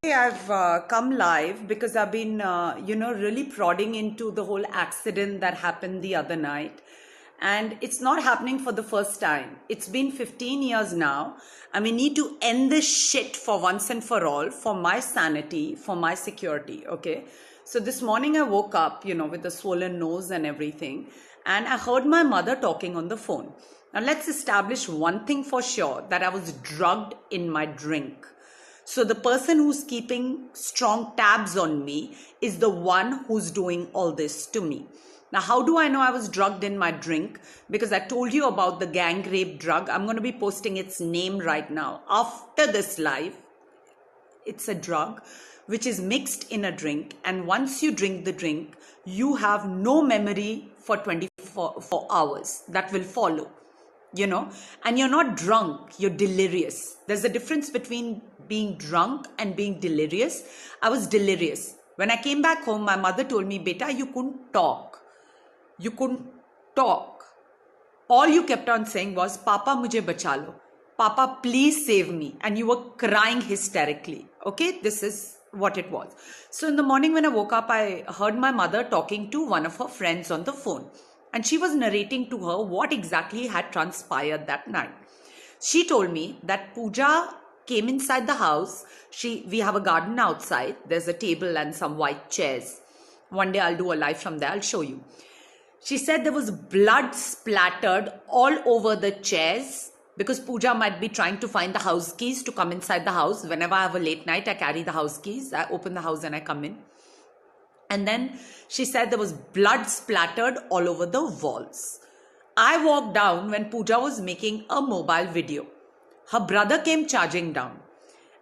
I've come live because I've been, really prodding into the whole accident that happened the other night. And it's not happening for the first time. It's been 15 years now. And we need to end this shit for once and for all, for my sanity, for my security, okay? So this morning I woke up, with a swollen nose and everything. And I heard my mother talking on the phone. Now let's establish one thing for sure, that I was drugged in my drink. So the person who's keeping strong tabs on me is the one who's doing all this to me. Now, how do I know I was drugged in my drink? Because I told you about the gang rape drug. I'm going to be posting its name right now. After this live, it's a drug which is mixed in a drink. And once you drink the drink, you have no memory for 24 hours. That will follow. And you're not drunk, you're delirious. There's a difference between being drunk and being delirious. I was delirious. When I came back home, my mother told me, beta, you couldn't talk. You couldn't talk. All you kept on saying was, Papa, mujhe bacha lo. Papa, please save me. And you were crying hysterically. Okay, this is what it was. So in the morning when I woke up, I heard my mother talking to one of her friends on the phone. And she was narrating to her what exactly had transpired that night. She told me that Pooja came inside the house. We have a garden outside. There's a table and some white chairs. One day I'll do a live from there. I'll show you. She said there was blood splattered all over the chairs because Pooja might be trying to find the house keys to come inside the house. Whenever I have a late night, I carry the house keys. I open the house and I come in. And then she said there was blood splattered all over the walls. I walked down when Pooja was making a mobile video. Her brother came charging down.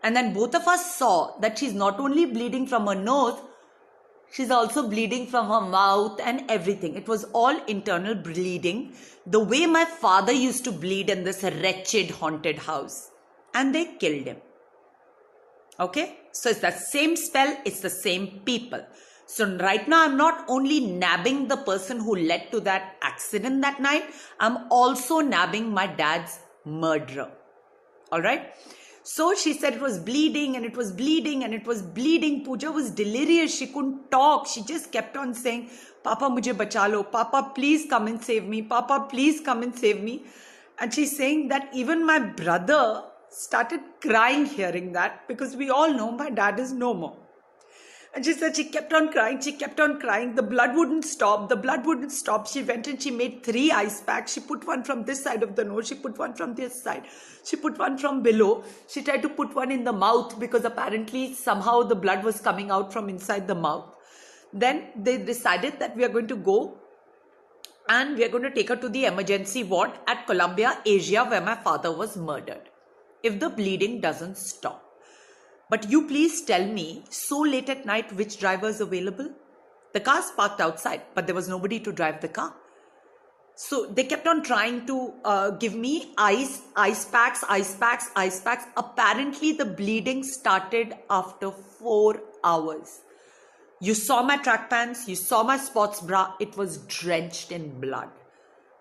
And then both of us saw that she's not only bleeding from her nose, she's also bleeding from her mouth and everything. It was all internal bleeding, the way my father used to bleed in this wretched haunted house. And they killed him. Okay? So it's the same spell, it's the same people. So right now, I'm not only nabbing the person who led to that accident that night, I'm also nabbing my dad's murderer. All right. So she said it was bleeding and it was bleeding and it was bleeding. Pooja was delirious. She couldn't talk. She just kept on saying, Papa, mujhe bacha lo. Papa, please come and save me. Papa, please come and save me. And she's saying that even my brother started crying hearing that, because we all know my dad is no more. And she said she kept on crying. She kept on crying. The blood wouldn't stop. The blood wouldn't stop. She went and she made 3 ice packs. She put one from this side of the nose. She put one from this side. She put one from below. She tried to put one in the mouth because apparently somehow the blood was coming out from inside the mouth. Then they decided that we are going to go and we are going to take her to the emergency ward at Columbia, Asia, where my father was murdered, if the bleeding doesn't stop. But you please tell me, so late at night, which driver is available? The car's parked outside, but there was nobody to drive the car. So they kept on trying to give me ice packs. Apparently, the bleeding started after 4 hours. You saw my track pants, you saw my sports bra. It was drenched in blood.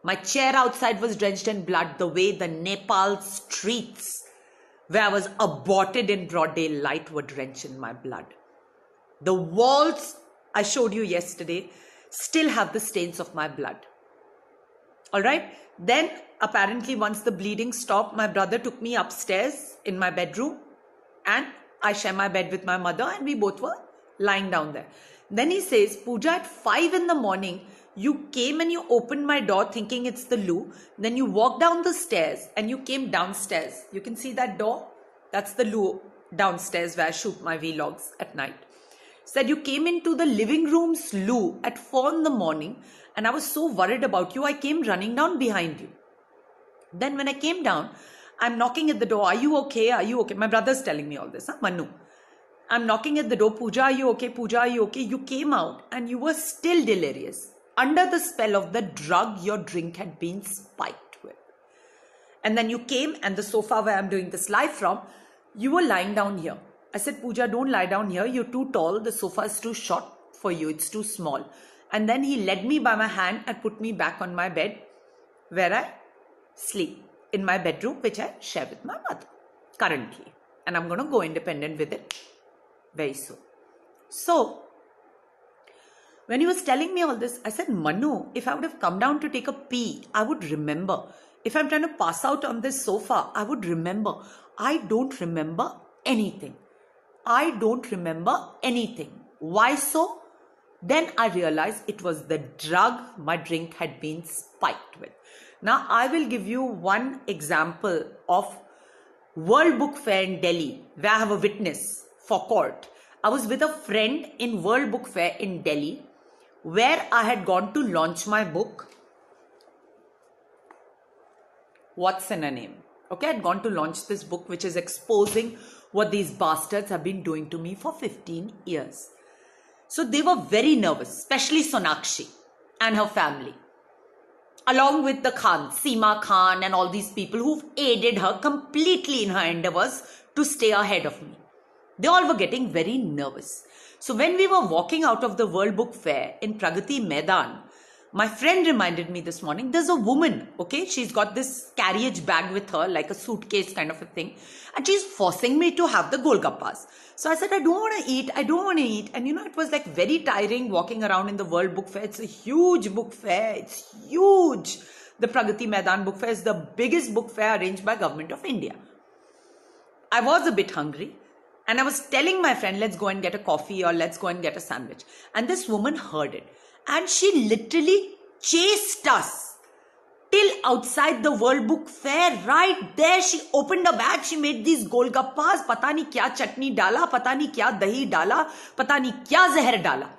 My chair outside was drenched in blood, the way the Nepal streets where I was aborted in broad daylight were drenched in my blood. The walls I showed you yesterday still have the stains of my blood. All right. Then apparently once the bleeding stopped, my brother took me upstairs in my bedroom and I share my bed with my mother and we both were lying down there. Then he says, Pooja, at 5 in the morning, you came and you opened my door thinking it's the loo. Then you walked down the stairs and you came downstairs. You can see that door? That's the loo downstairs where I shoot my vlogs at night. Said you came into the living room's loo at 4 in the morning and I was so worried about you, I came running down behind you. Then when I came down, I'm knocking at the door. Are you okay? Are you okay? My brother's telling me all this, Manu. I'm knocking at the door. Pooja, are you okay? Pooja, are you okay? You came out and you were still delirious. Under the spell of the drug your drink had been spiked with. And then you came and the sofa where I'm doing this live from, you were lying down here. I said, Pooja, don't lie down here. You're too tall. The sofa is too short for you. It's too small. And then he led me by my hand and put me back on my bed where I sleep in my bedroom, which I share with my mother currently. And I'm going to go independent with it Very so. So, when he was telling me all this, I said, Manu, if I would have come down to take a pee, I would remember. If I'm trying to pass out on this sofa, I would remember. I don't remember anything. I don't remember anything. Why so? Then I realized it was the drug my drink had been spiked with. Now, I will give you one example of World Book Fair in Delhi, where I have a witness for court. I was with a friend in World Book Fair in Delhi, where I had gone to launch my book, What's in a Name? Okay, I had gone to launch this book, which is exposing what these bastards have been doing to me for 15 years. So they were very nervous, especially Sonakshi and her family, along with the Khan, Seema Khan, and all these people who've aided her completely in her endeavors to stay ahead of me. They all were getting very nervous. So when we were walking out of the World Book Fair in Pragati Maidan, my friend reminded me this morning, there's a woman, okay? She's got this carriage bag with her, like a suitcase kind of a thing. And she's forcing me to have the Golgappas. So I said, I don't want to eat. And it was like very tiring walking around in the World Book Fair. It's a huge book fair. It's huge. The Pragati Maidan Book Fair is the biggest book fair arranged by Government of India. I was a bit hungry. And I was telling my friend, let's go and get a coffee or let's go and get a sandwich. And this woman heard it. And she literally chased us till outside the World Book Fair. Right there, she opened a bag. She made these golgappas. Pata nahi kya chutney dala, pata nahi kya dahi dala, pata nahi kya zahar dala.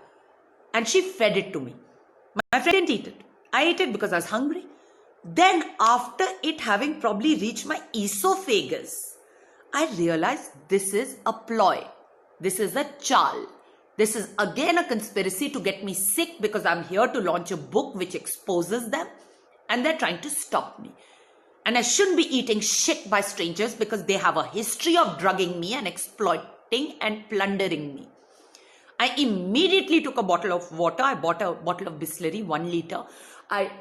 And she fed it to me. My friend didn't eat it. I ate it because I was hungry. Then after it having probably reached my esophagus, I realized this is a ploy. This is a chal. This is again a conspiracy to get me sick because I'm here to launch a book which exposes them and they're trying to stop me. And I shouldn't be eating shit by strangers because they have a history of drugging me and exploiting and plundering me. I immediately took a bottle of water. I bought a bottle of Bisleri, 1 liter. I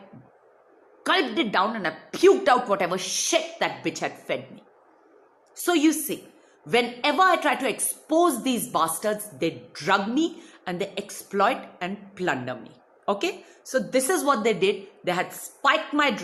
gulped it down and I puked out whatever shit that bitch had fed me. So you see, whenever I try to expose these bastards, they drug me and they exploit and plunder me. Okay? So this is what they did. They had spiked my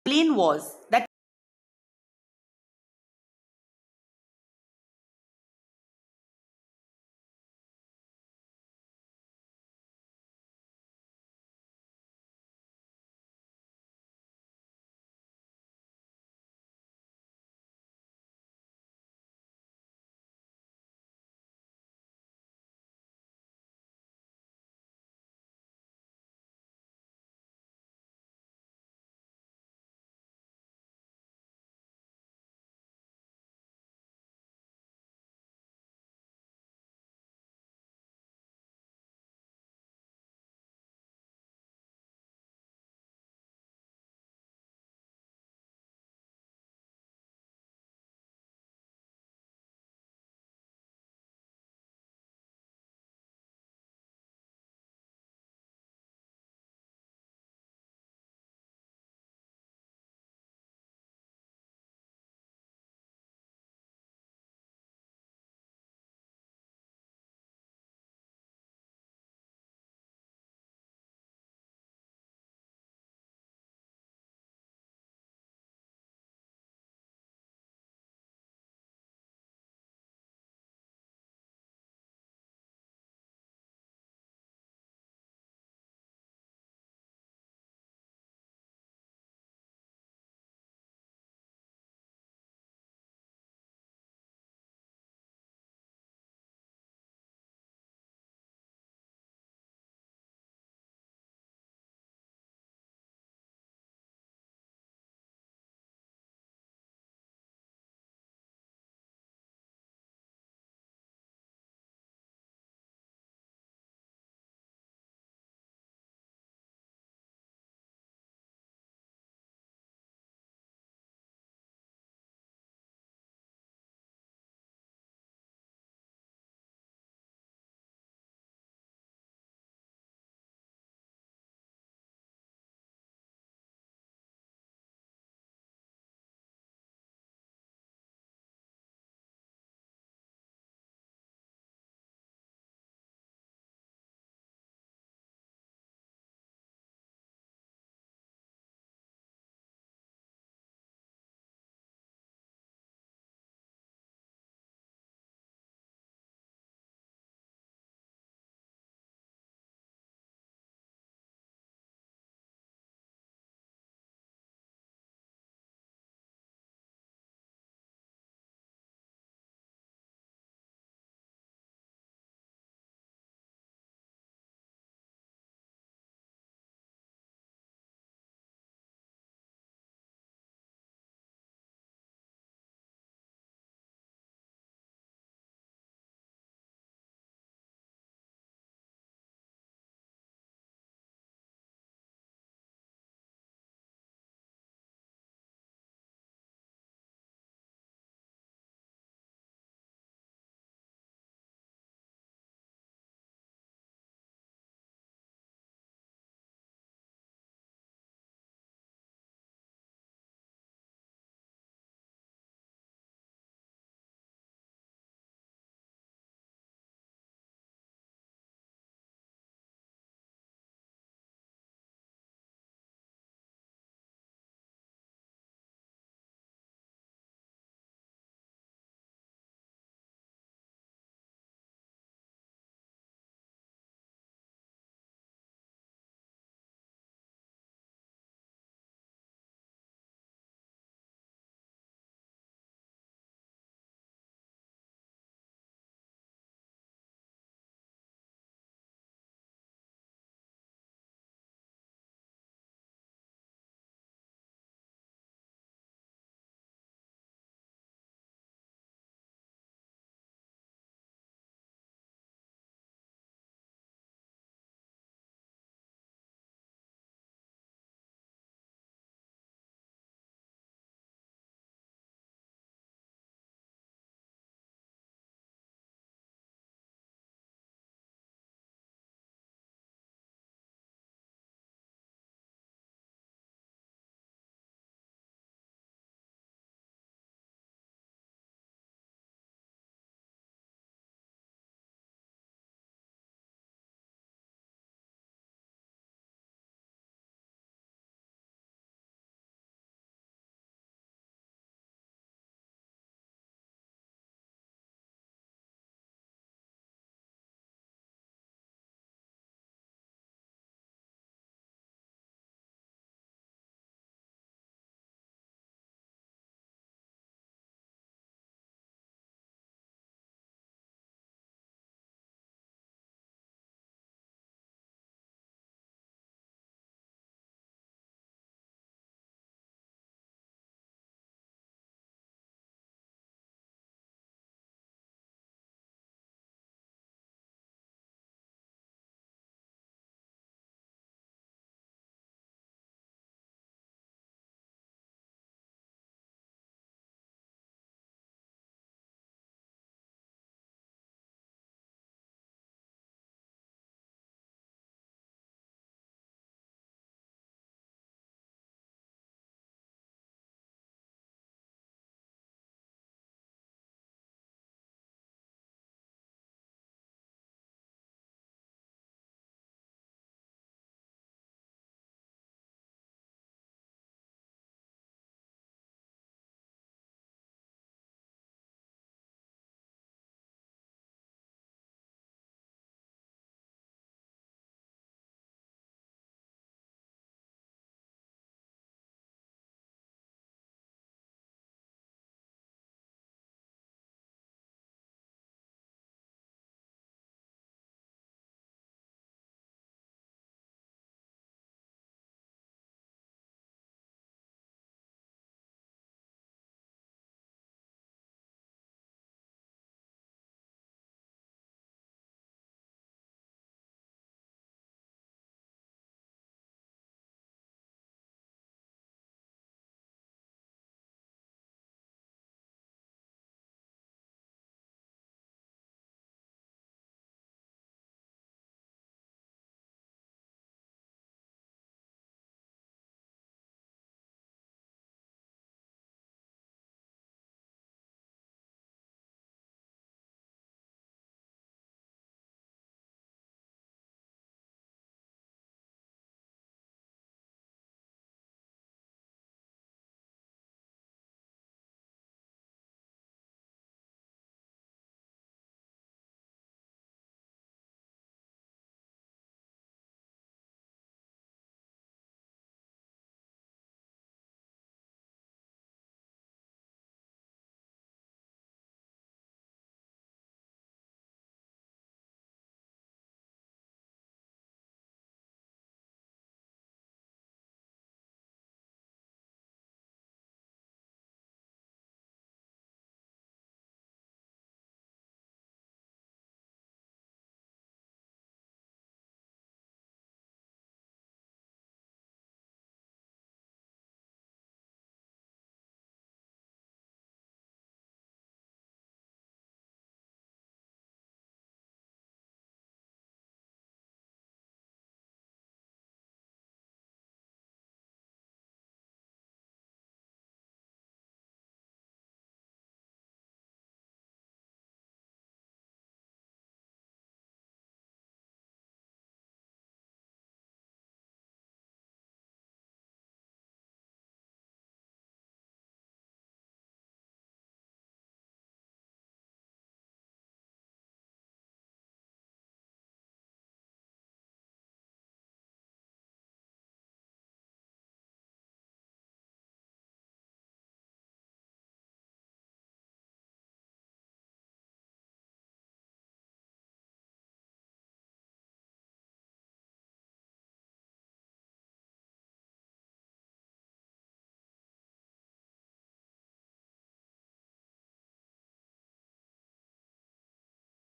plane was that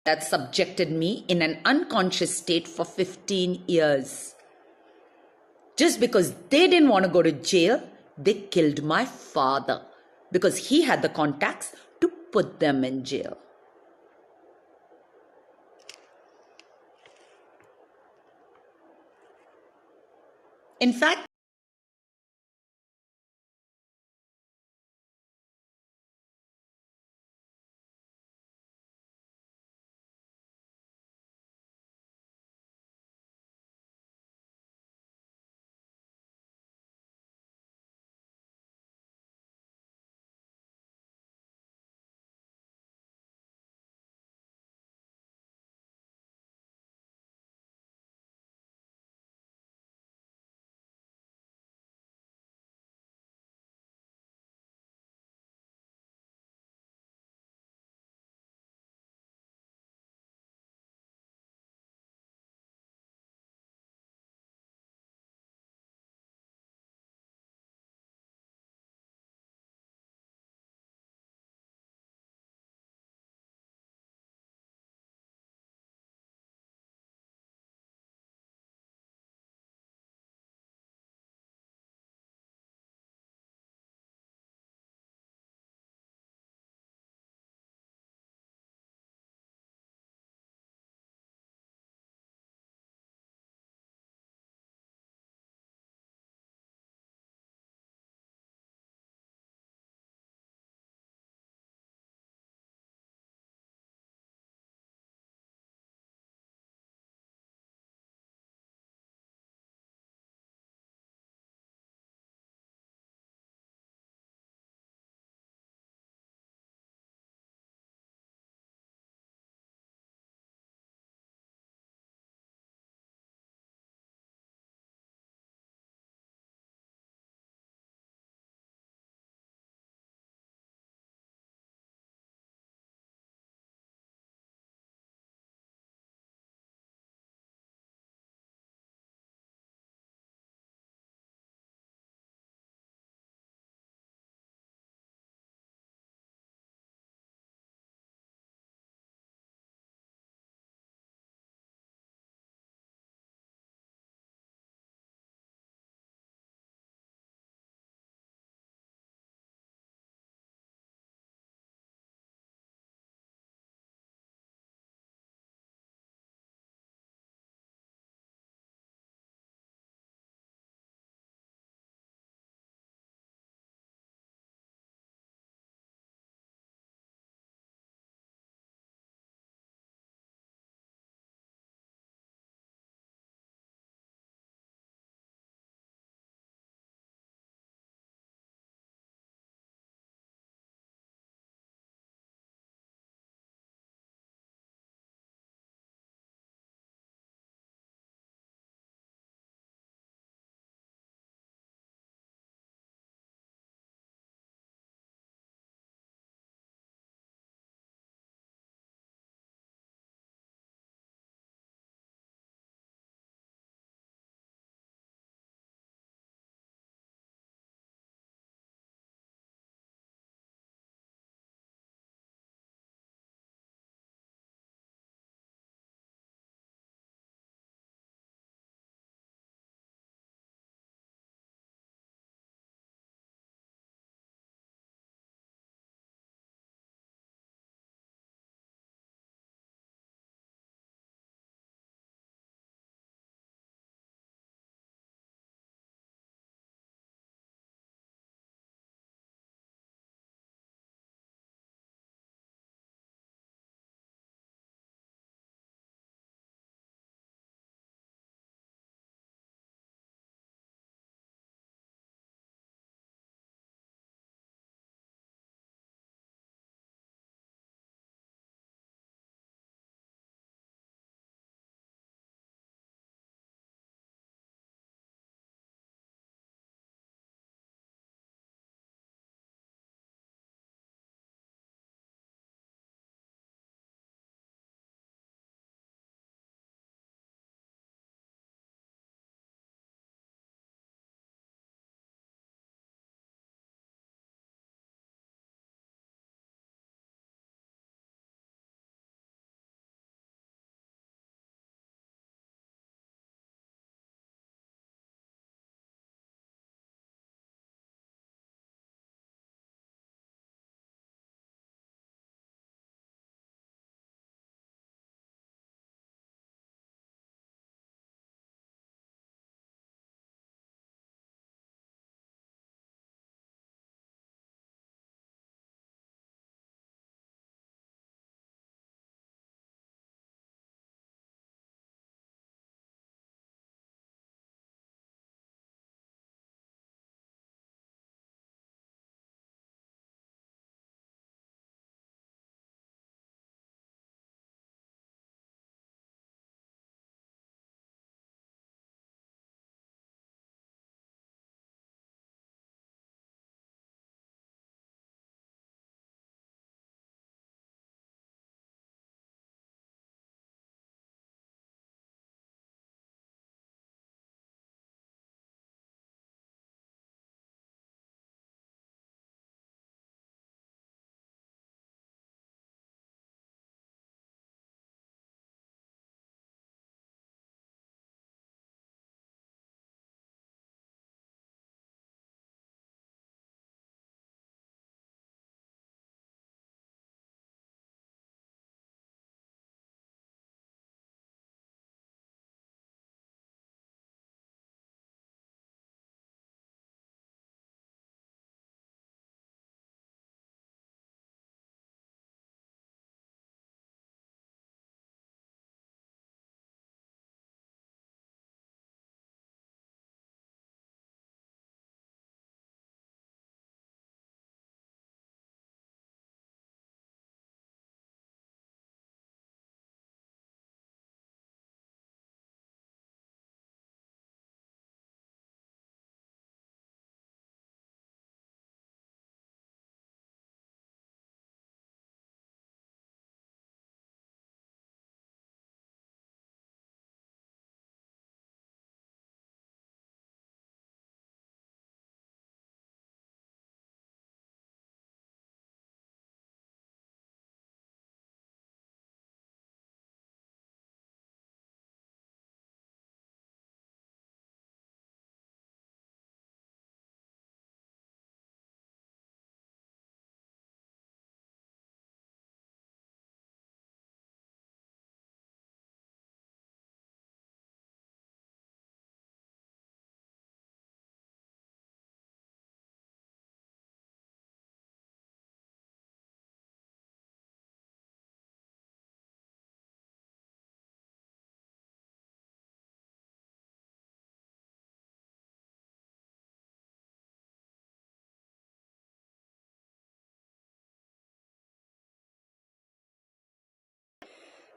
that subjected me in an unconscious state for 15 years. Just because they didn't want to go to jail, they killed my father because he had the contacts to put them in jail. In fact,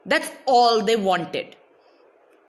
That's all they wanted.